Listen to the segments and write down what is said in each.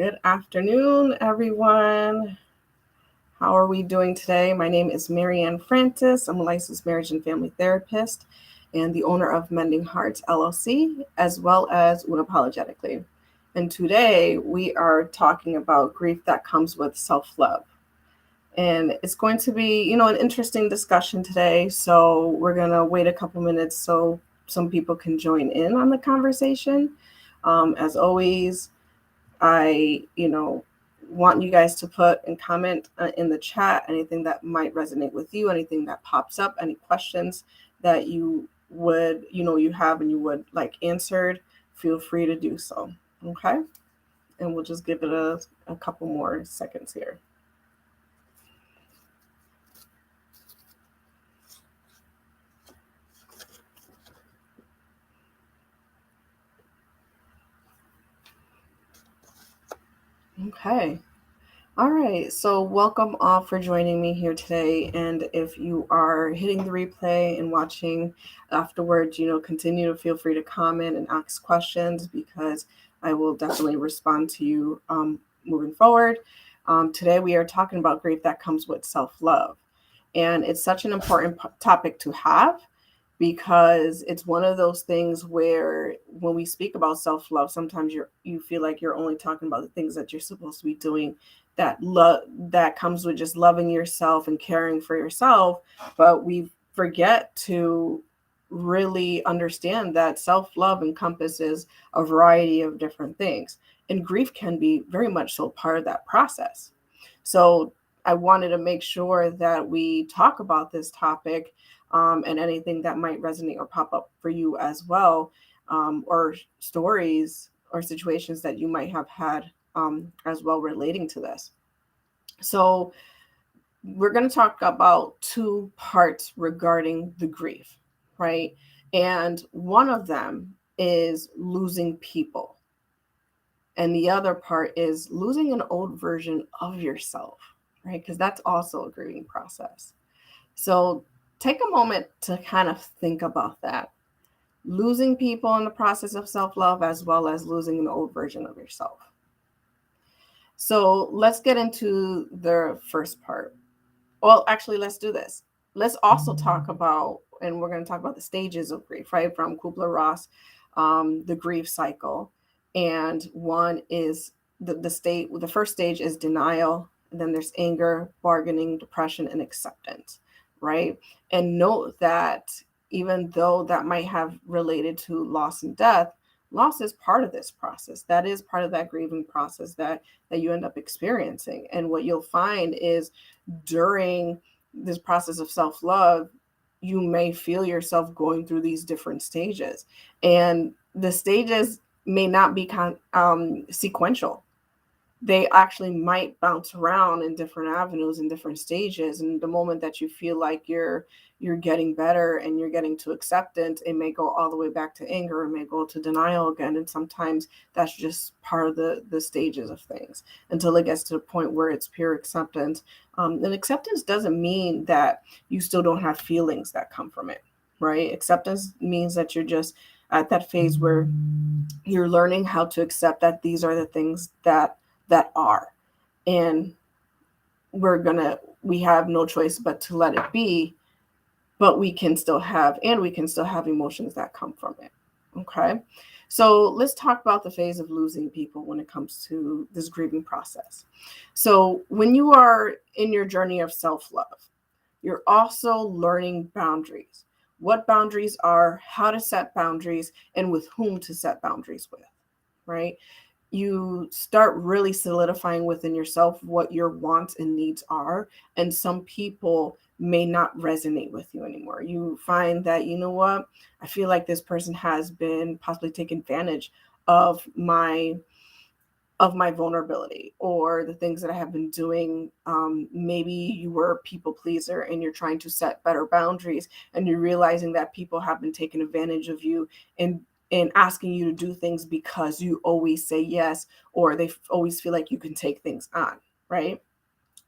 Good afternoon, everyone. How are we doing today? My name is Marianne Francis. I'm a licensed marriage and family therapist and the owner of Mending Hearts LLC, as well as UNA-pologetically. And today we are talking about grief that comes with self-love. And it's going to be, an interesting discussion today. So we're going to wait a couple minutes so some people can join in on the conversation. As always, I, want you guys to put and comment in the chat anything that might resonate with you, anything that pops up, any questions that you would, you have and you would like answered, feel free to do so. Okay. And we'll just give it a couple more seconds here. Okay. All right. So welcome all for joining me here today. And if you are hitting the replay and watching afterwards, continue to feel free to comment and ask questions because I will definitely respond to you moving forward. Today we are talking about grief that comes with self-love. And it's such an important topic to have because it's one of those things where when we speak about self-love, sometimes you feel like you're only talking about the things that you're supposed to be doing that comes with just loving yourself and caring for yourself, but we forget to really understand that self-love encompasses a variety of different things, and grief can be very much so part of that process. So I wanted to make sure that we talk about this topic and anything that might resonate or pop up for you as well, or stories or situations that you might have had as well relating to this. So we're going to talk about two parts regarding the grief, right? And one of them is losing people. And the other part is losing an old version of yourself, right? Because that's also a grieving process. So take a moment to kind of think about that. Losing people in the process of self-love, as well as losing an old version of yourself. So let's get into the first part. Well, actually, let's do this. Let's also talk about, and we're going to talk about the stages of grief, right? From Kubler-Ross, the grief cycle. And one is the first stage is denial. And then there's anger, bargaining, depression, and acceptance, right? And note that even though that might have related to loss and death, loss is part of this process. That is part of that grieving process that you end up experiencing. And what you'll find is during this process of self-love, you may feel yourself going through these different stages. And the stages may not be sequential. They actually might bounce around in different avenues and different stages. And the moment that you feel like you're getting better and you're getting to acceptance, it may go all the way back to anger, it may go to denial again. And sometimes that's just part of the stages of things until it gets to the point where it's pure acceptance. And acceptance doesn't mean that you still don't have feelings that come from it, right? Acceptance means that you're just at that phase where you're learning how to accept that these are the things that are, and we have no choice but to let it be, but we can still have emotions that come from it. Okay. So let's talk about the phase of losing people when it comes to this grieving process. So when you are in your journey of self-love, you're also learning boundaries, what boundaries are, how to set boundaries, and with whom to set boundaries with, right? You start really solidifying within yourself what your wants and needs are. And some people may not resonate with you anymore. You find that, you know what, I feel like this person has been possibly taking advantage of my vulnerability or the things that I have been doing. Maybe you were a people pleaser and you're trying to set better boundaries, and you're realizing that people have been taking advantage of you and asking you to do things because you always say yes, or they always feel like you can take things on, right?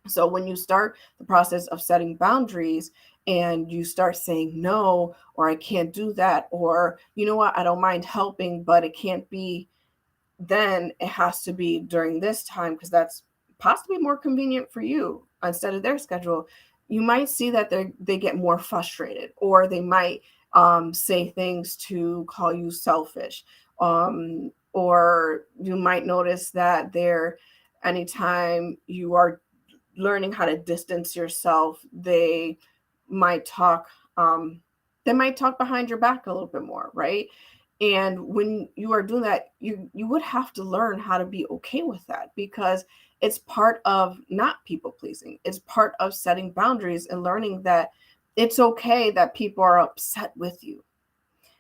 So when you start the process of setting boundaries and you start saying no, or I can't do that, or you know what, I don't mind helping, but it can't be then it has to be during this time because that's possibly more convenient for you instead of their schedule. You might see that they get more frustrated, or they might say things to call you selfish, or you might notice that they're anytime you are learning how to distance yourself, might talk um, they might talk behind your back a little bit more, right? And when you are doing that, you would have to learn how to be okay with that, because it's part of not people pleasing. It's part of setting boundaries and learning that it's okay that people are upset with you,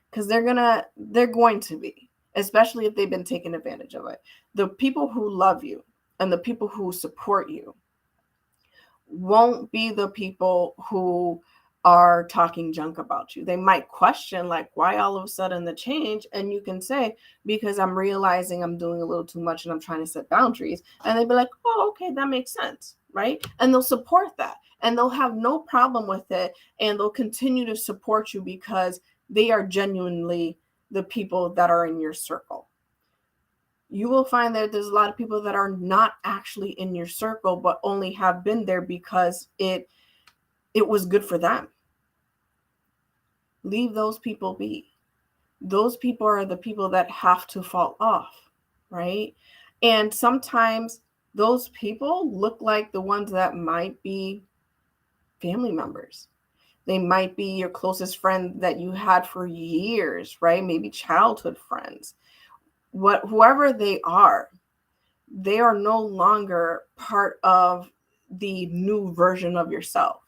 because they're going to be, especially if they've been taken advantage of it. The people who love you and the people who support you won't be the people who are talking junk about you. They might question, like, why all of a sudden the change? And you can say, because I'm realizing I'm doing a little too much and I'm trying to set boundaries. And they'd be like, oh, okay, that makes sense. Right. And they'll support that, and they'll have no problem with it. And they'll continue to support you because they are genuinely the people that are in your circle. You will find that there's a lot of people that are not actually in your circle, but only have been there because it was good for them. Leave those people be. Those people are the people that have to fall off, right? And sometimes those people look like the ones that might be family members. They might be your closest friend that you had for years, right? Maybe childhood friends. Whoever they are no longer part of the new version of yourself.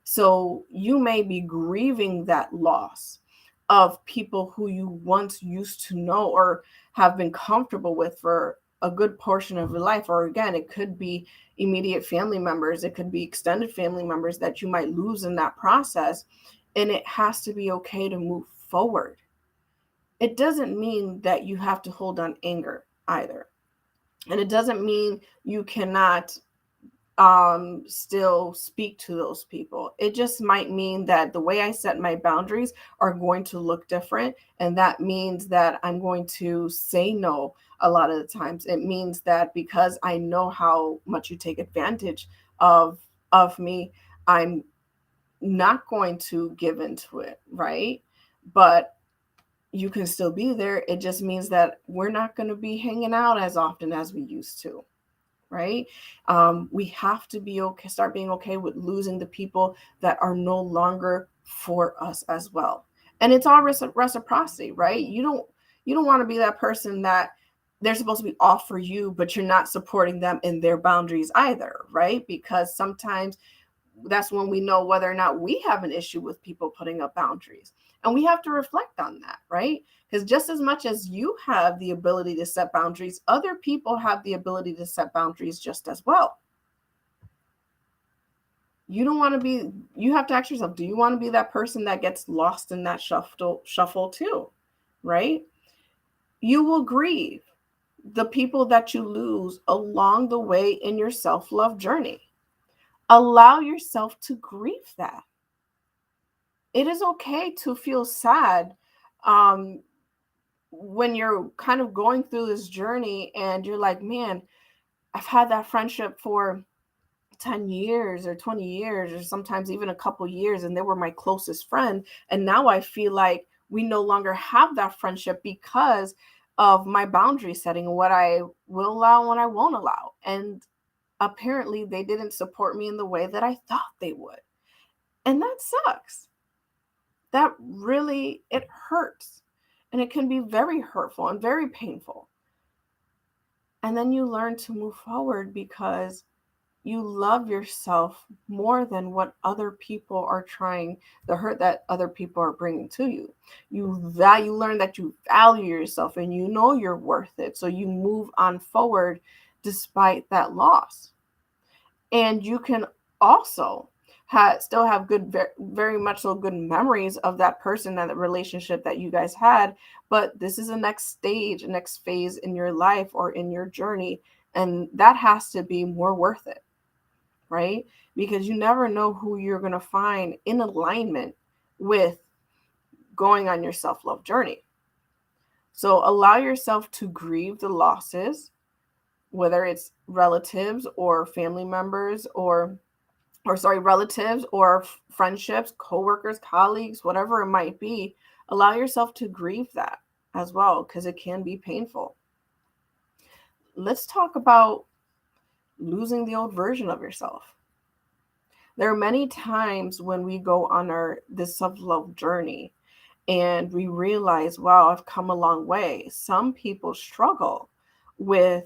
So you may be grieving that loss of people who you once used to know or have been comfortable with for a good portion of your life. Or again, it could be immediate family members, it could be extended family members that you might lose in that process. And it has to be okay to move forward. It doesn't mean that you have to hold on anger either. And it doesn't mean you cannot still speak to those people. It just might mean that the way I set my boundaries are going to look different. And that means that I'm going to say no a lot of the times. It means that because I know how much you take advantage of me, I'm not going to give into it, right? But you can still be there. It just means that we're not going to be hanging out as often as we used to, right? We have to be okay, start being okay with losing the people that are no longer for us as well. And it's all reciprocity, right? You don't want to be that person that they're supposed to be all for you, but you're not supporting them in their boundaries either, right? Because sometimes that's when we know whether or not we have an issue with people putting up boundaries. And we have to reflect on that, right? Because just as much as you have the ability to set boundaries, other people have the ability to set boundaries just as well. You have to ask yourself, do you want to be that person that gets lost in that shuffle too, right? You will grieve the people that you lose along the way in your self-love journey. Allow yourself to grieve that. It is okay to feel sad um, when you're kind of going through this journey and you're like, man, I've had that friendship for 10 years or 20 years or sometimes even a couple years, and they were my closest friend. And now I feel like we no longer have that friendship because of my boundary setting, what I will allow and what I won't allow. And apparently they didn't support me in the way that I thought they would. And that sucks. That really, it hurts. And it can be very hurtful and very painful. And then you learn to move forward because you love yourself more than what other people are trying, the hurt that other people are bringing to you. You learn that you value yourself and you know you're worth it. So you move on forward despite that loss. And you can also still have good, very much so good memories of that person and the relationship that you guys had. But this is a next stage, a next phase in your life or in your journey. And that has to be more worth it, right? Because you never know who you're going to find in alignment with going on your self-love journey. So allow yourself to grieve the losses, whether it's relatives or family members or sorry, relatives or friendships, coworkers, colleagues, whatever it might be. Allow yourself to grieve that as well, because it can be painful. Let's talk about losing the old version of yourself. There are many times when we go on this self-love journey and we realize, wow, I've come a long way. Some people struggle with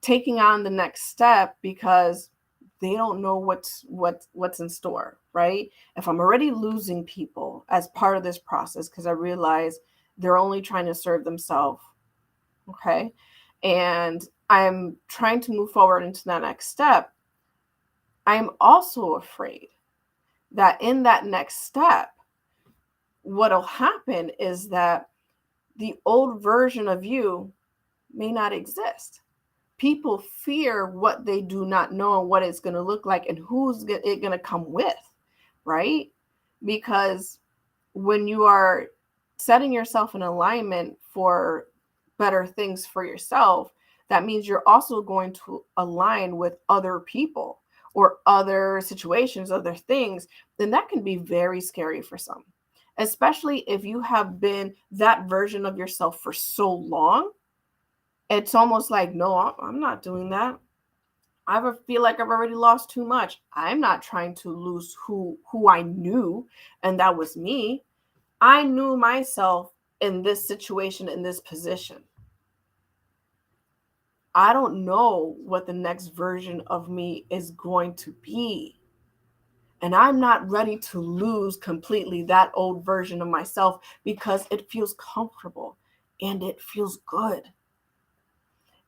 taking on the next step because they don't know what's in store, right? If I'm already losing people as part of this process because I realize they're only trying to serve themselves, okay? And I'm trying to move forward into that next step. I'm also afraid that in that next step, what'll happen is that the old version of you may not exist. People fear what they do not know and what it's going to look like and who's it going to come with, right? Because when you are setting yourself in alignment for better things for yourself, that means you're also going to align with other people or other situations, other things. Then that can be very scary for some, especially if you have been that version of yourself for so long. It's almost like, no, I'm not doing that. Feel like I've already lost too much. I'm not trying to lose who I knew, and that was me. I knew myself in this situation, in this position. I don't know what the next version of me is going to be. And I'm not ready to lose completely that old version of myself because it feels comfortable and it feels good.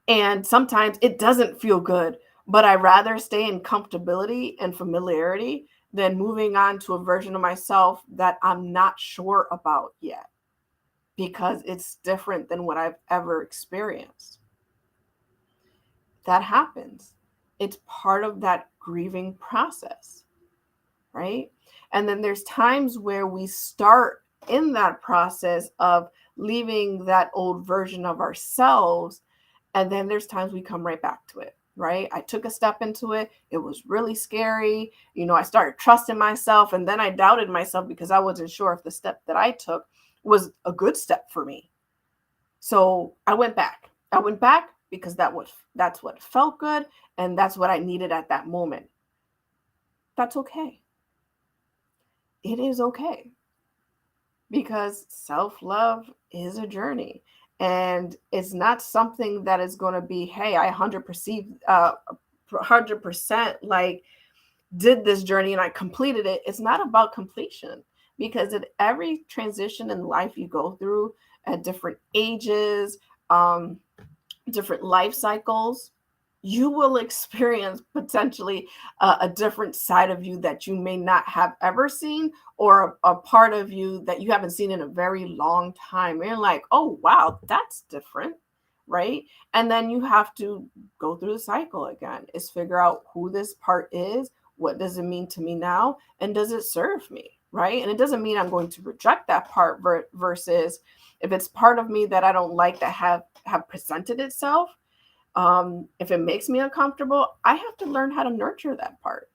And sometimes it doesn't feel good, but I rather stay in comfortability and familiarity than moving on to a version of myself that I'm not sure about yet because it's different than what I've ever experienced. That happens. It's part of that grieving process, right? And then there's times where we start in that process of leaving that old version of ourselves. And then there's times we come right back to it, right? I took a step into it. It was really scary. I started trusting myself and then I doubted myself because I wasn't sure if the step that I took was a good step for me. So I went back. Because that's what felt good and that's what I needed at that moment. That's okay. It is okay. Because self-love is a journey. And it's not something that is going to be, hey, I 100% like did this journey and I completed it. It's not about completion because at every transition in life you go through at different ages, different life cycles, you will experience potentially a different side of you that you may not have ever seen, or a part of you that you haven't seen in a very long time. And you're like, oh, wow, that's different, right? And then you have to go through the cycle again, is figure out who this part is, what does it mean to me now, and does it serve me, right? And it doesn't mean I'm going to reject that part versus if it's part of me that I don't like that have presented itself. If it makes me uncomfortable, I have to learn how to nurture that part.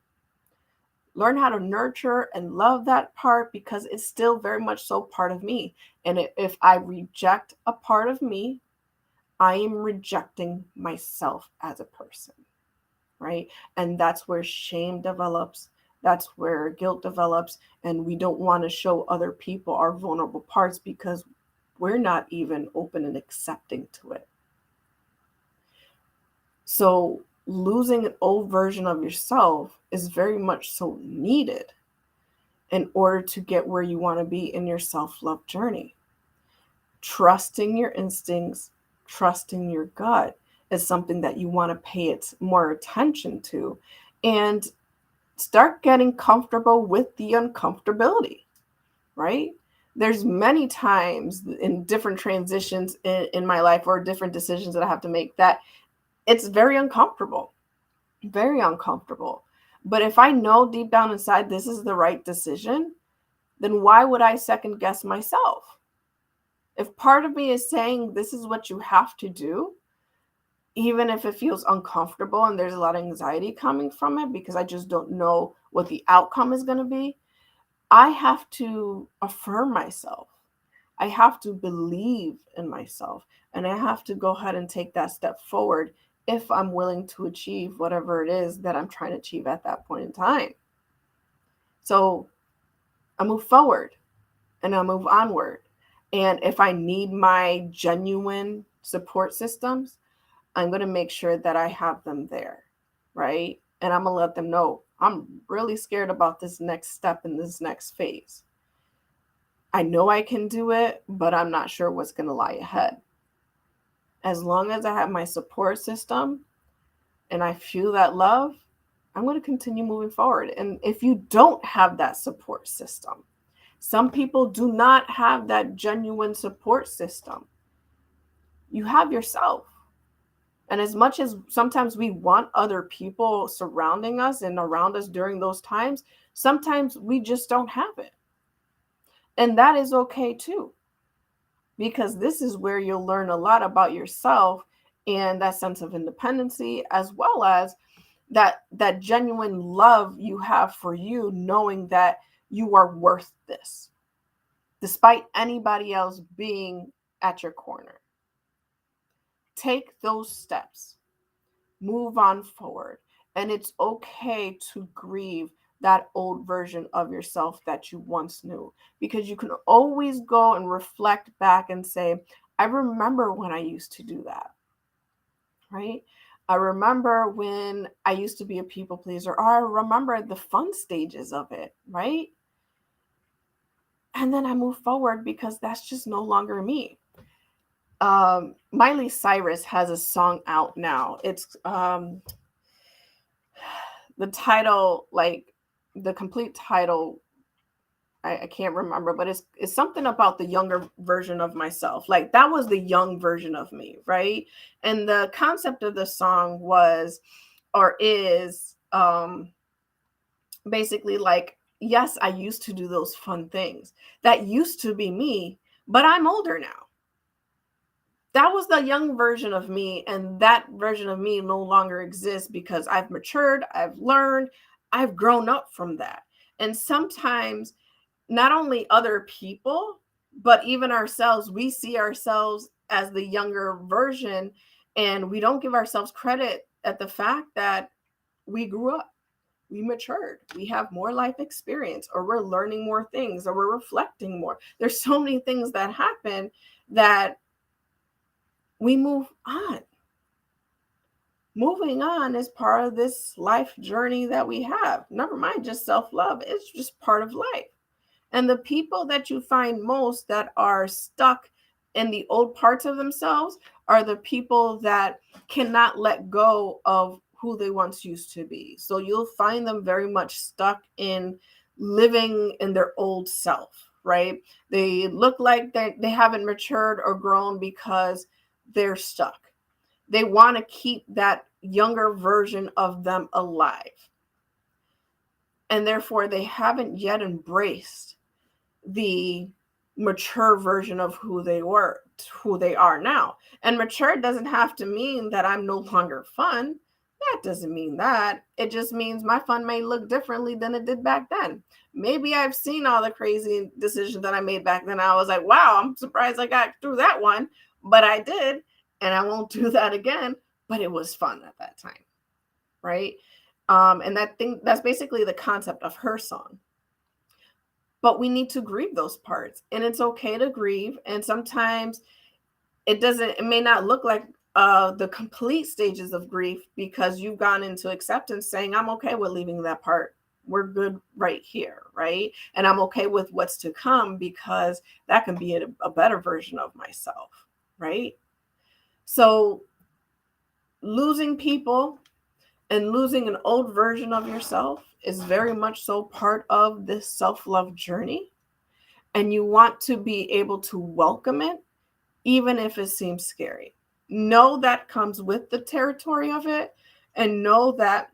Learn how to nurture and love that part because it's still very much so part of me. And if I reject a part of me, I am rejecting myself as a person, right? And that's where shame develops. That's where guilt develops. And we don't want to show other people our vulnerable parts because we're not even open and accepting to it. So losing an old version of yourself is very much so needed in order to get where you want to be in your self-love journey. Trusting your instincts, trusting your gut is something that you want to pay more attention to and start getting comfortable with the uncomfortability, right? There's many times in different transitions in my life or different decisions that I have to make that it's very uncomfortable, very uncomfortable. But if I know deep down inside this is the right decision, then why would I second guess myself? If part of me is saying this is what you have to do, even if it feels uncomfortable and there's a lot of anxiety coming from it because I just don't know what the outcome is going to be, I have to affirm myself. I have to believe in myself, and I have to go ahead and take that step forward if I'm willing to achieve whatever it is that I'm trying to achieve at that point in time. So I move forward and I move onward. And if I need my genuine support systems, I'm going to make sure that I have them there, right? And I'm going to let them know I'm really scared about this next step in this next phase. I know I can do it, but I'm not sure what's going to lie ahead. As long as I have my support system and I feel that love, I'm going to continue moving forward. And if you don't have that support system, some people do not have that genuine support system. You have yourself. And as much as sometimes we want other people surrounding us and around us during those times, sometimes we just don't have it. And that is okay too, because this is where you'll learn a lot about yourself and that sense of independency, as well as that genuine love you have for you, knowing that you are worth this, despite anybody else being at your corner. Take those steps. Move on forward. And it's okay to grieve that old version of yourself that you once knew, because you can always go and reflect back and say, I remember when I used to do that, right? I remember when I used to be a people pleaser, or I remember the fun stages of it, right? And then I move forward because that's just no longer me. Miley Cyrus has a song out now. It's the title, like the complete title, I can't remember, but it's something about the younger version of myself. Like that was the young version of me, right? And the concept of the song was, or is, basically like, yes, I used to do those fun things. That used to be me, but I'm older now. That was the young version of me, and that version of me no longer exists because I've matured, I've learned, I've grown up from that. And sometimes not only other people, but even ourselves, we see ourselves as the younger version, and we don't give ourselves credit at the fact that we grew up, we matured, we have more life experience, or we're learning more things, or we're reflecting more. There's so many things that happen that we move on. Moving on is part of this life journey that we have. Never mind just self-love, it's just part of life. And the people that you find most that are stuck in the old parts of themselves are the people that cannot let go of who they once used to be. So you'll find them very much stuck in living in their old self, right? They look like they haven't matured or grown because they're stuck. They want to keep that younger version of them alive. And therefore, they haven't yet embraced the mature version of who they were, who they are now. And mature doesn't have to mean that I'm no longer fun. That doesn't mean that. It just means my fun may look differently than it did back then. Maybe I've seen all the crazy decisions that I made back then. I was like, wow, I'm surprised I got through that one, but I did. And I won't do that again. But it was fun at that time, right? And that's basically the concept of her song. But we need to grieve those parts, and it's okay to grieve. And sometimes it may not look like the complete stages of grief, because you've gone into acceptance saying, I'm okay with leaving that part. We're good right here, right? And I'm okay with what's to come, because that can be a better version of myself, right? So losing people and losing an old version of yourself is very much so part of this self-love journey. And you want to be able to welcome it, even if it seems scary. Know that comes with the territory of it, and know that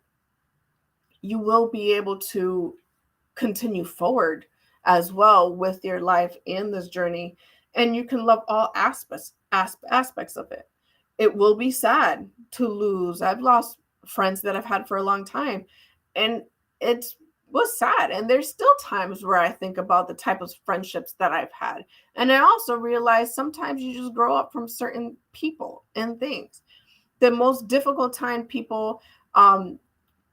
you will be able to continue forward as well with your life in this journey. and you can love all aspects of it. It will be sad to lose. I've lost friends that I've had for a long time, and it was sad. And there's still times where I think about the type of friendships that I've had. And I also realize sometimes you just grow up from certain people and things. The most difficult time people um,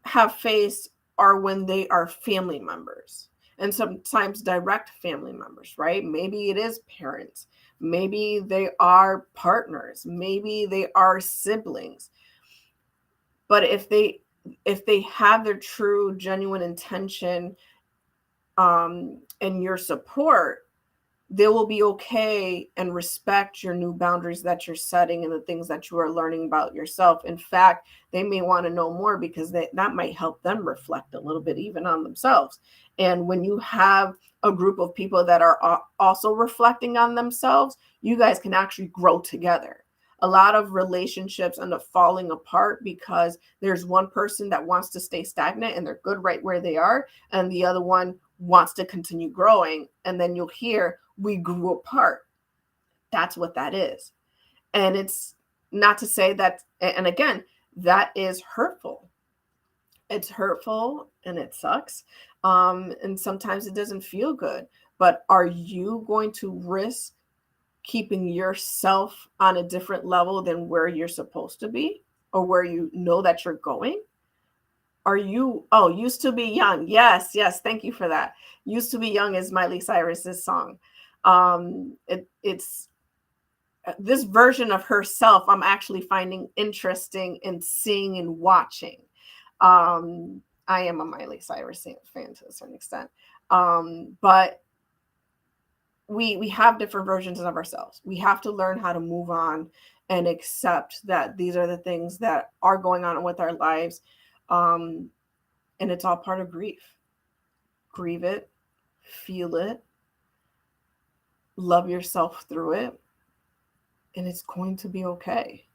have faced are when they are family members, and sometimes direct family members, right? Maybe it is parents, maybe they are partners, maybe they are siblings. But if they have their true genuine intention and your support, they will be okay and respect your new boundaries that you're setting and the things that you are learning about yourself. In fact, they may want to know more because that might help them reflect a little bit even on themselves. And when you have a group of people that are also reflecting on themselves, you guys can actually grow together. A lot of relationships end up falling apart because there's one person that wants to stay stagnant and they're good right where they are, and the other one wants to continue growing. And then you'll hear, we grew apart. That's what that is. And it's not to say that, and again, that is hurtful. It's hurtful and it sucks. And sometimes it doesn't feel good. But are you going to risk keeping yourself on a different level than where you're supposed to be or where you know that you're going? Are you, oh, used to be young? Yes, yes, thank you for that. Used to be young is Miley Cyrus's song. It's this version of herself I'm actually finding interesting in seeing and watching. I am a Miley Cyrus fan to a certain extent. But we have different versions of ourselves. We have to learn how to move on and accept that these are the things that are going on with our lives. And it's all part of grief. Grieve it, feel it, love yourself through it, and it's going to be okay.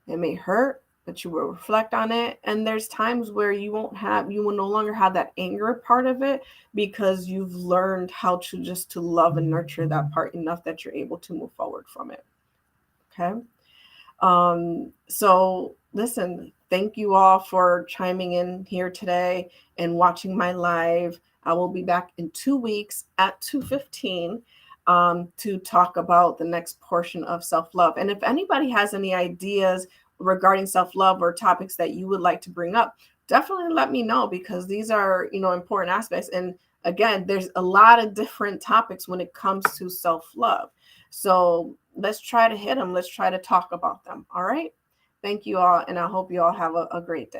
It may hurt, but you will reflect on it. And there's times where you will no longer have that anger part of it because you've learned how to love and nurture that part enough that you're able to move forward from it. Okay. So listen, thank you all for chiming in here today and watching my live. I will be back in 2 weeks at 2:15 to talk about the next portion of self-love. And if anybody has any ideas regarding self-love or topics that you would like to bring up, definitely let me know, because these are, important aspects. And again, there's a lot of different topics when it comes to self-love. So let's try to hit them. Let's try to talk about them. All right. Thank you all. And I hope you all have a great day.